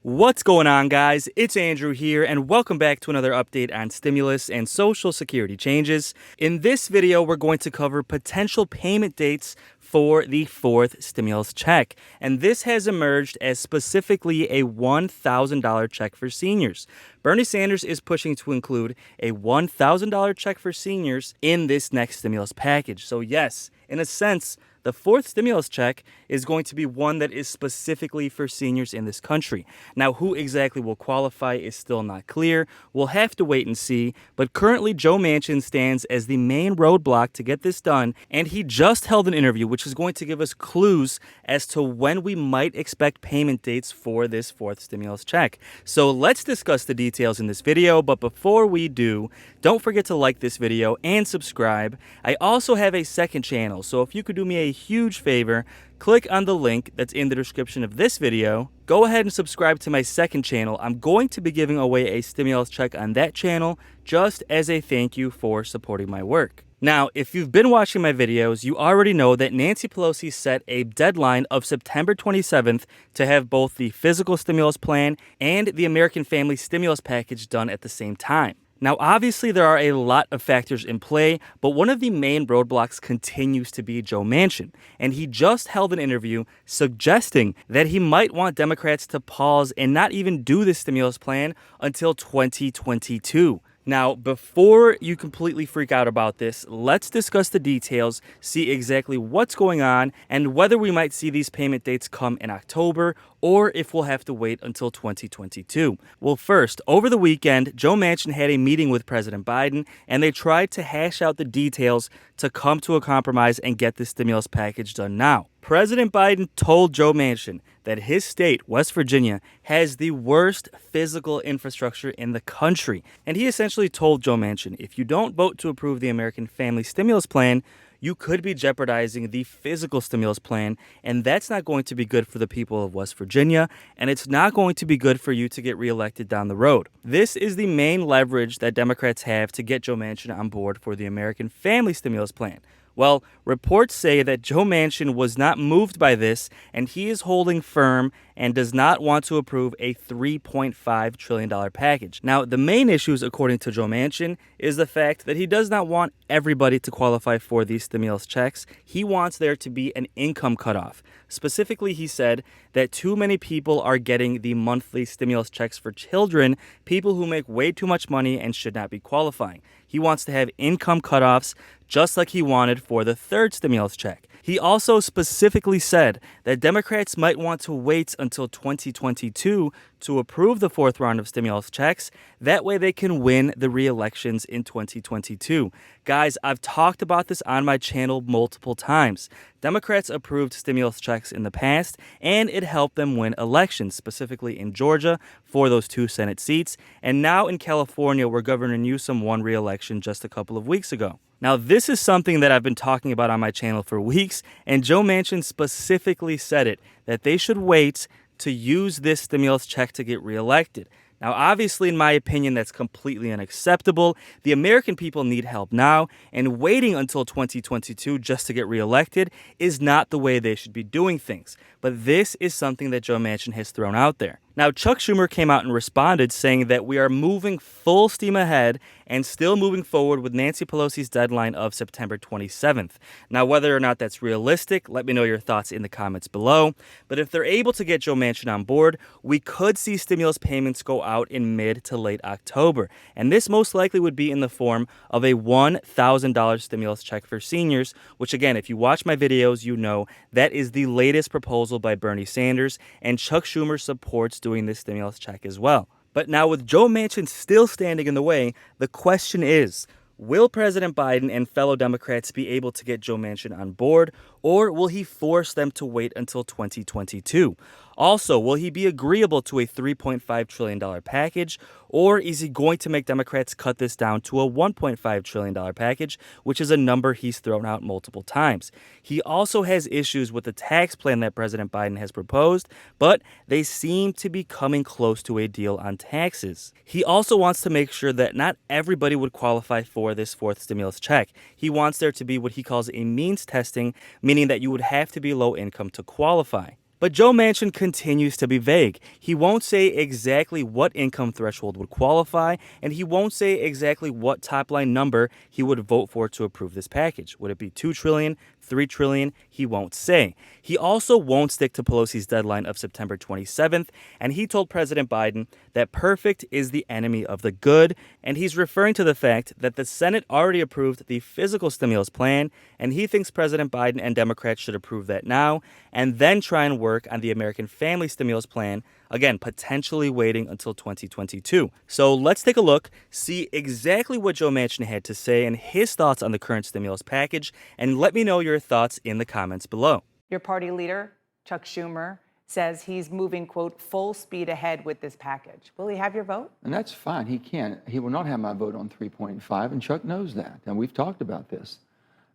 What's going on, guys? It's Andrew here, and welcome back to another update on stimulus and Social Security changes. In this video, we're going to cover potential payment dates for the fourth stimulus check, and this has emerged as specifically a $1,000 check for seniors. Bernie Sanders is pushing to include a $1,000 check for seniors in this next stimulus package. So yes, in a sense, the fourth stimulus check is going to be one that is specifically for seniors in this country. Now, who exactly will qualify is still not clear. We'll have to wait and see, but currently Joe Manchin stands as the main roadblock to get this done, and he just held an interview which is going to give us clues as to when we might expect payment dates for this fourth stimulus check. So let's discuss the details in this video, but before we do, don't forget to like this video and subscribe. I also have a second channel, so if you could do me a huge favor, click on the link that's in the description of this video. Go ahead and subscribe to my second channel. I'm going to be giving away a stimulus check on that channel just as a thank you for supporting my work. Now, if you've been watching my videos, you already know that Nancy Pelosi set a deadline of September 27th to have both the physical stimulus plan and the American Family Stimulus Package done at the same time. Now, obviously, there are a lot of factors in play, but one of the main roadblocks continues to be Joe Manchin, and he just held an interview suggesting that he might want Democrats to pause and not even do this stimulus plan until 2022. Now, before you completely freak out about this, let's discuss the details, see exactly what's going on, and whether we might see these payment dates come in October or if we'll have to wait until 2022. Well, first, over the weekend, Joe Manchin had a meeting with President Biden, and they tried to hash out the details to come to a compromise and get this stimulus package done now. President Biden told Joe Manchin that his state, West Virginia, has the worst physical infrastructure in the country. And he essentially told Joe Manchin, if you don't vote to approve the American Family Stimulus Plan, you could be jeopardizing the physical stimulus plan, and that's not going to be good for the people of West Virginia, and it's not going to be good for you to get reelected down the road. This is the main leverage that Democrats have to get Joe Manchin on board for the American Family Stimulus Plan. Well, reports say that Joe Manchin was not moved by this, and he is holding firm and does not want to approve a $3.5 trillion package. Now, the main issues, according to Joe Manchin, is the fact that he does not want everybody to qualify for these stimulus checks. He wants there to be an income cutoff. Specifically, he said that too many people are getting the monthly stimulus checks for children, people who make way too much money and should not be qualifying. He wants to have income cutoffs just like he wanted for the third stimulus check. He also specifically said that Democrats might want to wait until 2022 to approve the fourth round of stimulus checks. That way they can win the re-elections in 2022. Guys, I've talked about this on my channel multiple times. Democrats approved stimulus checks in the past, and it helped them win elections, specifically in Georgia for those 2 Senate seats, and now in California where Governor Newsom won re-election just a couple of weeks ago. Now, this is something that I've been talking about on my channel for weeks, and Joe Manchin specifically said it, that they should wait to use this stimulus check to get reelected. Now, obviously, in my opinion, that's completely unacceptable. The American people need help now, and waiting until 2022 just to get reelected is not the way they should be doing things. But this is something that Joe Manchin has thrown out there. Now, Chuck Schumer came out and responded saying that we are moving full steam ahead and still moving forward with Nancy Pelosi's deadline of September 27th. Now, whether or not that's realistic, let me know your thoughts in the comments below. But if they're able to get Joe Manchin on board, we could see stimulus payments go out in mid to late October. And this most likely would be in the form of a $1,000 stimulus check for seniors, which again, if you watch my videos, you know that is the latest proposal by Bernie Sanders, and Chuck Schumer supports doing this stimulus check as well. But now with Joe Manchin still standing in the way, the question is, will President Biden and fellow Democrats be able to get Joe Manchin on board, or will he force them to wait until 2022? Also, will he be agreeable to a $3.5 trillion package, or is he going to make Democrats cut this down to a $1.5 trillion package, which is a number he's thrown out multiple times? He also has issues with the tax plan that President Biden has proposed, but they seem to be coming close to a deal on taxes. He also wants to make sure that not everybody would qualify for this fourth stimulus check. He wants there to be what he calls a means testing, meaning that you would have to be low income to qualify. But Joe Manchin continues to be vague. He won't say exactly what income threshold would qualify, and he won't say exactly what top-line number he would vote for to approve this package. Would it be $2 trillion, $3 trillion? He won't say. He also won't stick to Pelosi's deadline of September 27th, and he told President Biden that perfect is the enemy of the good, and he's referring to the fact that the Senate already approved the physical stimulus plan, and he thinks President Biden and Democrats should approve that now, and then try and work on the American Family Stimulus Plan, again, potentially waiting until 2022. So let's take a look, see exactly what Joe Manchin had to say and his thoughts on the current stimulus package, and let me know your thoughts in the comments below. Your party leader, Chuck Schumer, says he's moving, quote, full speed ahead with this package. Will he have your vote? And that's fine. He can. He will not have my vote on 3.5, and Chuck knows that, and we've talked about this.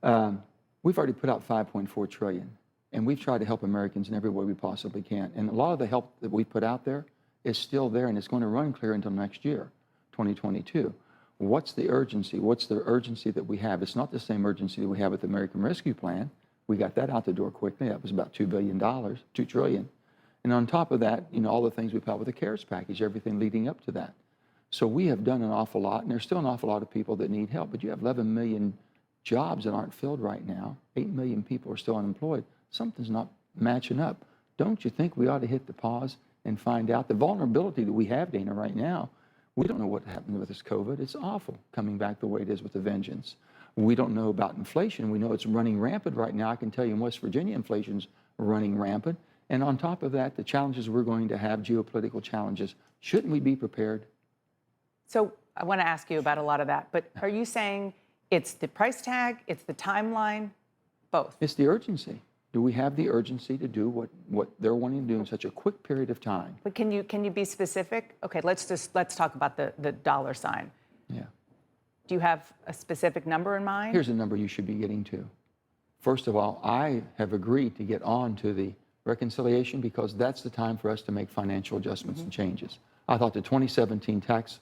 We've already put out $5.4 trillion. And we've tried to help Americans in every way we possibly can. And a lot of the help that we put out there is still there, and it's going to run clear until next year, 2022. What's the urgency? What's the urgency that we have? It's not the same urgency that we have with the American Rescue Plan. We got that out the door quickly. That was about $2 billion, $2 trillion. And on top of that, you know, all the things we put out with the CARES package, everything leading up to that. So we have done an awful lot, and there's still an awful lot of people that need help. But you have 11 million jobs that aren't filled right now. 8 million people are still unemployed. Something's not matching up. Don't you think we ought to hit the pause and find out the vulnerability that we have, Dana, right now? We don't know what happened with this COVID. It's awful coming back the way it is with a vengeance. We don't know about inflation. We know it's running rampant right now. I can tell you in West Virginia, inflation's running rampant. And on top of that, the challenges we're going to have, geopolitical challenges. Shouldn't we be prepared? So I want to ask you about a lot of that, but are you saying it's the price tag, it's the timeline, both? It's the urgency. Do we have the urgency to do what they're wanting to do in such a quick period of time? But can you be specific? Okay, let's talk about the dollar sign. Yeah. Do you have a specific number in mind? Here's a number you should be getting to. First of all, I have agreed to get on to the reconciliation because that's the time for us to make financial adjustments and changes. I thought the 2017 tax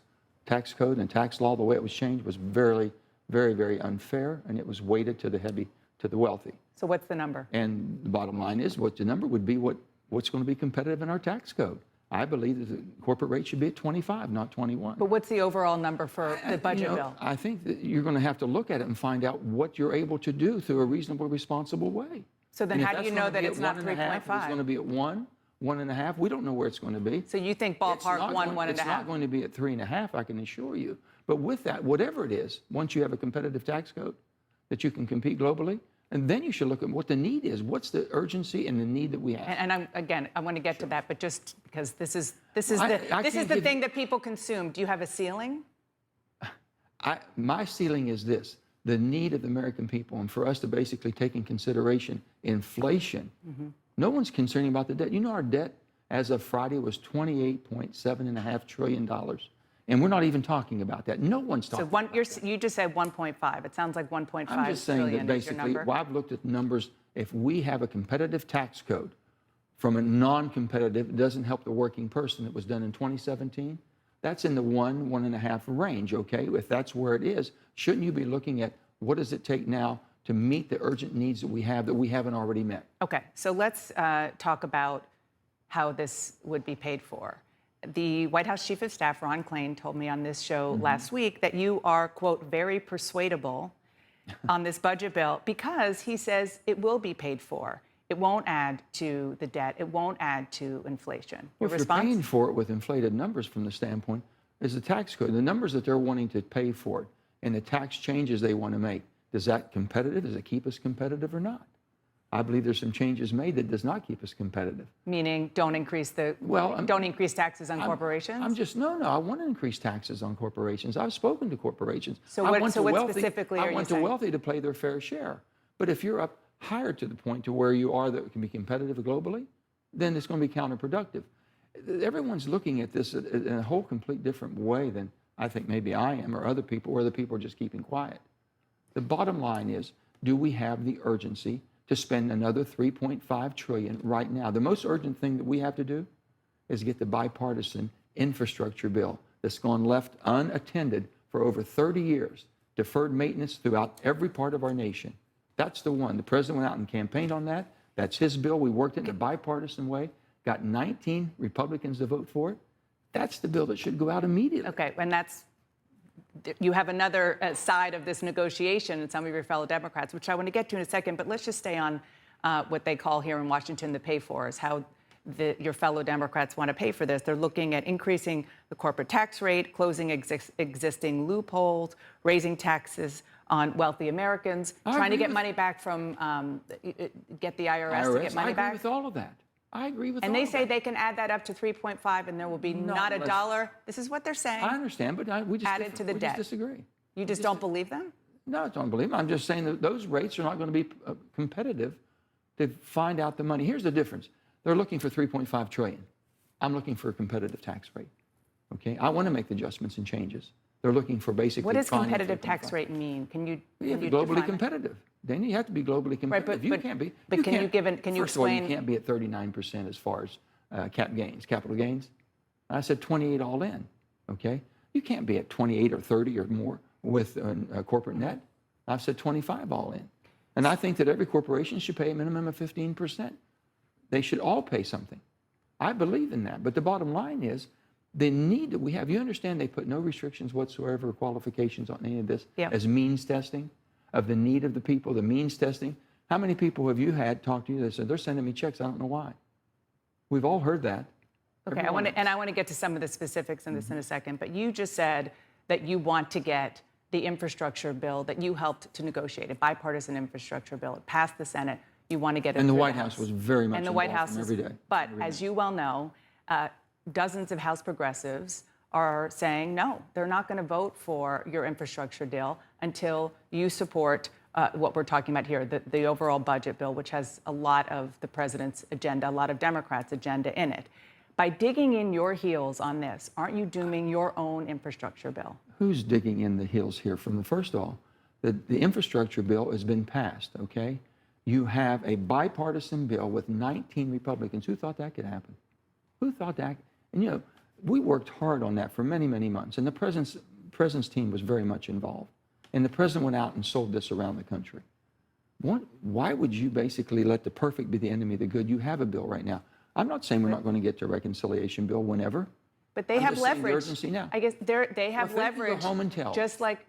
code and tax law, the way it was changed, was very, very, very unfair, and it was weighted to the wealthy. So what's the number? And the bottom line is what the number would be what's going to be competitive in our tax code. I believe that the corporate rate should be at 25, not 21. But what's the overall number for the budget bill? I think that you're going to have to look at it and find out what you're able to do through a reasonable, responsible way. So then how do you know that it's not 3.5? It's going to be at 1, 1.5. We don't know where it's going to be. So you think ballpark 1.5? It's not going to be at 3.5, I can assure you. But with that, whatever it is, once you have a competitive tax code that you can compete globally, and then you should look at what the need is. What's the urgency and the need that we have? And I want to get to that, but just because this is the thing that people consume. Do you have a ceiling? My ceiling is this: the need of the American people, and for us to basically take in consideration inflation. No one's concerned about the debt. You know, our debt as of Friday was $28.7.5 trillion. And we're not even talking about that. No one's talking about that. You just said 1.5. It sounds like 1.5 I'm just saying that basically, well, I've looked at the numbers. If we have a competitive tax code from a non-competitive, it doesn't help the working person that was done in 2017, that's in the 1.5 range, okay? If that's where it is, shouldn't you be looking at what does it take now to meet the urgent needs that we haven't already met? Okay, so let's talk about how this would be paid for. The White House Chief of Staff, Ron Klain, told me on this show last week that you are, quote, very persuadable on this budget bill because he says it will be paid for. It won't add to the debt. It won't add to inflation. Well, if you're paying for it with inflated numbers from the standpoint, is the tax code, the numbers that they're wanting to pay for it, and the tax changes they want to make, is that competitive? Does it keep us competitive or not? I believe there's some changes made that does not keep us competitive. Meaning don't increase taxes on corporations? No, I want to increase taxes on corporations. I've spoken to corporations. So what specifically are you saying? I want the wealthy to play their fair share. But if you're up higher to the point to where you are that can be competitive globally, then it's going to be counterproductive. Everyone's looking at this in a whole complete different way than I think maybe I am or other people are just keeping quiet. The bottom line is, do we have the urgency to spend another $3.5 trillion right now? The most urgent thing that we have to do is get the bipartisan infrastructure bill that's gone left unattended for over 30 years, deferred maintenance throughout every part of our nation. That's the one. The president went out and campaigned on that. That's his bill. We worked it in a bipartisan way, got 19 Republicans to vote for it. That's the bill that should go out immediately. Okay, and you have another side of this negotiation and some of your fellow Democrats, which I want to get to in a second, but let's just stay on what they call here in Washington the pay-fors, how your fellow Democrats want to pay for this. They're looking at increasing the corporate tax rate, closing existing loopholes, raising taxes on wealthy Americans, trying to get money back from, get the IRS to get money back. I agree with all of that. I agree with all of that. And they say that. they can add that up to 3.5 and there will be not a dollar. This is what they're saying. I understand, but we just added to the debt. Just disagree. You just don't believe them? No, I don't believe them. I'm just saying that those rates are not going to be competitive to find out the money. Here's the difference. They're looking for 3.5 trillion. I'm looking for a competitive tax rate. Okay, I want to make the adjustments and changes. They're looking for basically. What does competitive tax rate mean? Can you globally competitive? Dana, you have to be globally competitive. Right, you can't be. But can you First of all, explain? you can't be at 39% as far as capital gains. I said 28 all in. Okay, you can't be at 28 or 30 or more with corporate net. I've said 25 all in, and I think that every corporation should pay a minimum of 15%. They should all pay something. I believe in that. But the bottom line is the need that we have. You understand they put no restrictions whatsoever or qualifications on any of this as means testing of the need of the people, the means testing. How many people have you had talk to you that said, they're sending me checks, I don't know why? We've all heard that. Okay, I want to get to some of the specifics in this in a second, but you just said that you want to get the infrastructure bill that you helped to negotiate, a bipartisan infrastructure bill. It passed the Senate. You want to get it and the through White House was very much and the White House every day. But as you well know, dozens of House progressives are saying no, they're not going to vote for your infrastructure deal until you support what we're talking about here, the overall budget bill, which has a lot of the president's agenda, a lot of Democrats' agenda in it. By digging in your heels on this, aren't you dooming your own infrastructure bill? Who's digging in the heels here? From the first of all, the infrastructure bill has been passed, okay? You have a bipartisan bill with 19 Republicans. Who thought that could happen? Who thought that? And, you know, we worked hard on that for many, many months. And the president's team was very much involved. And the president went out and sold this around the country. Why would you basically let the perfect be the enemy of the good? You have a bill right now. I'm not saying we're not going to get to a reconciliation bill whenever. But they have leverage. The urgency now. I guess they have leverage. Go home and tell. Just like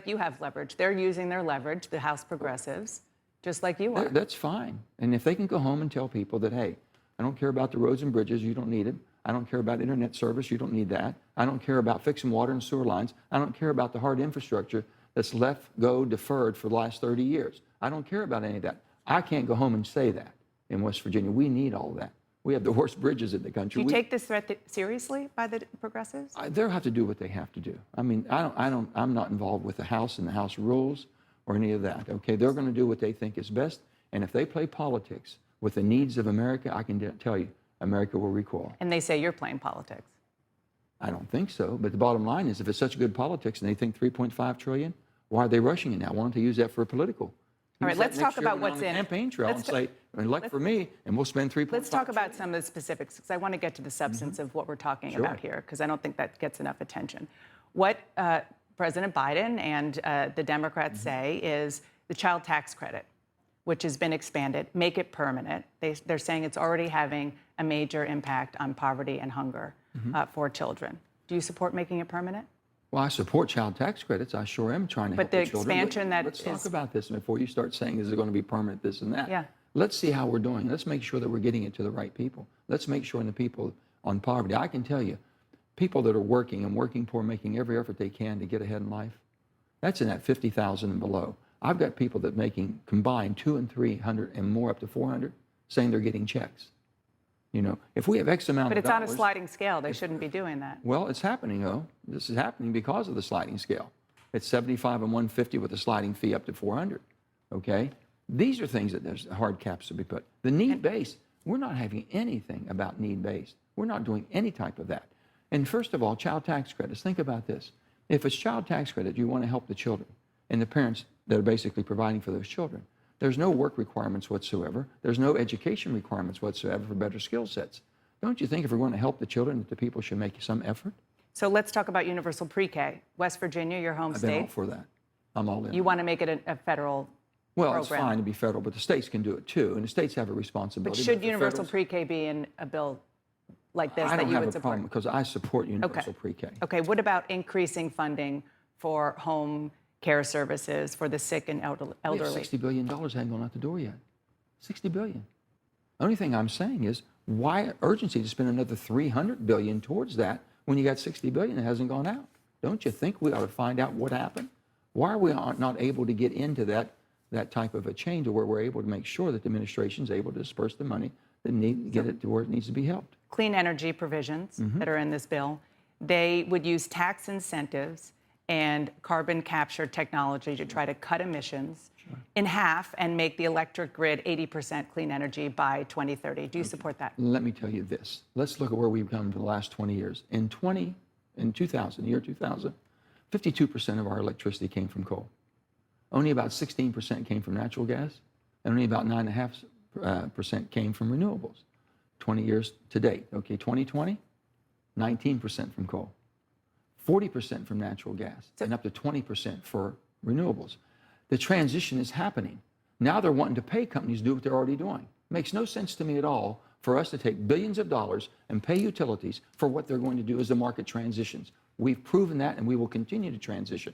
you have leverage. They're using their leverage, the House progressives, just like you are. That's fine. And if they can go home and tell people that, hey, I don't care about the roads and bridges, you don't need it. I don't care about internet service, you don't need that. I don't care about fixing water and sewer lines. I don't care about the hard infrastructure that's deferred for the last 30 years. I don't care about any of that. I can't go home and say that in West Virginia. We need all that. We have the worst bridges in the country. Do you take this threat seriously by the progressives? They'll have to do what they have to do. I mean, I'm not involved with the House and the House rules or any of that. Okay, they're going to do what they think is best. And if they play politics with the needs of America, I can tell you, America will recoil. And they say you're playing politics. I don't think so. But the bottom line is, if it's such good politics and they think 3.5 trillion, why are they rushing it now? Why don't they use that for political? All right, let's talk about what's in campaign trail and say, elect for me, and we'll spend 3.5. Let's talk about some of the specifics, because I want to get to the substance of what we're talking about here, because I don't think that gets enough attention. What President Biden and the Democrats say is the child tax credit, which has been expanded, make it permanent. They're saying it's already having a major impact on poverty and hunger for children. Do you support making it permanent? Well, I support child tax credits. I sure am trying to help the children. But the expansion Let's talk about this before you start saying, is it going to be permanent, this and that? Yeah. Let's see how we're doing. Let's make sure that we're getting it to the right people. Let's make sure the people on poverty. I can tell you, people that are working and working poor, making every effort they can to get ahead in life, that's in that 50,000 and below. I've got people that making combined 200 and 300 and more, up to 400, saying they're getting checks. You know, if we have X amount of dollars. But it's on a sliding scale. They shouldn't be doing that. Well, it's happening, though. This is happening because of the sliding scale. It's 75 and 150 with a sliding fee up to 400. Okay? These are things that there's hard caps to be put. The need-based, we're not having anything about need-based. We're not doing any type of that. And first of all, child tax credits. Think about this. If it's child tax credit, you want to help the children and the parents that are basically providing for those children. There's no work requirements whatsoever. There's no education requirements whatsoever for better skill sets. Don't you think if we're going to help the children, that the people should make some effort? So let's talk about universal pre-K. West Virginia, your home state. I've been all for that. I'm all in. You want to make it a federal Well, program. it's fine to be federal, but the states can do it too, and the states have a But responsibility. should the universal federals- pre-K be in a bill like this I that don't you have would a support? problem because I support universal pre-K. Okay, what about increasing funding for home care services for the sick and We have elderly? $60 billion hadn't gone out the door yet. $60 billion. The only thing I'm saying is, why urgency to spend another $300 billion towards that when you got $60 billion that hasn't gone out? Don't you think we ought to find out what happened? Why are we not able to get into that type of a change where we're able to make sure that the administration is able to disperse the money that get it to where it needs to be helped? Clean energy provisions that are in this bill, they would use tax incentives and carbon capture technology to try to cut emissions in half and make the electric grid 80% clean energy by 2030. Do you support that? Let me tell you this. Let's look at where we've come in the last 20 years. In 2000, year 2000, 52% of our electricity came from coal. Only about 16% came from natural gas, and only about 9.5% came from renewables. 20 years to date. Okay, 2020, 19% from coal, 40% from natural gas, and up to 20% for renewables. The transition is happening. Now they're wanting to pay companies to do what they're already doing. Makes no sense to me at all for us to take billions of dollars and pay utilities for what they're going to do as the market transitions. We've proven that, and we will continue to transition.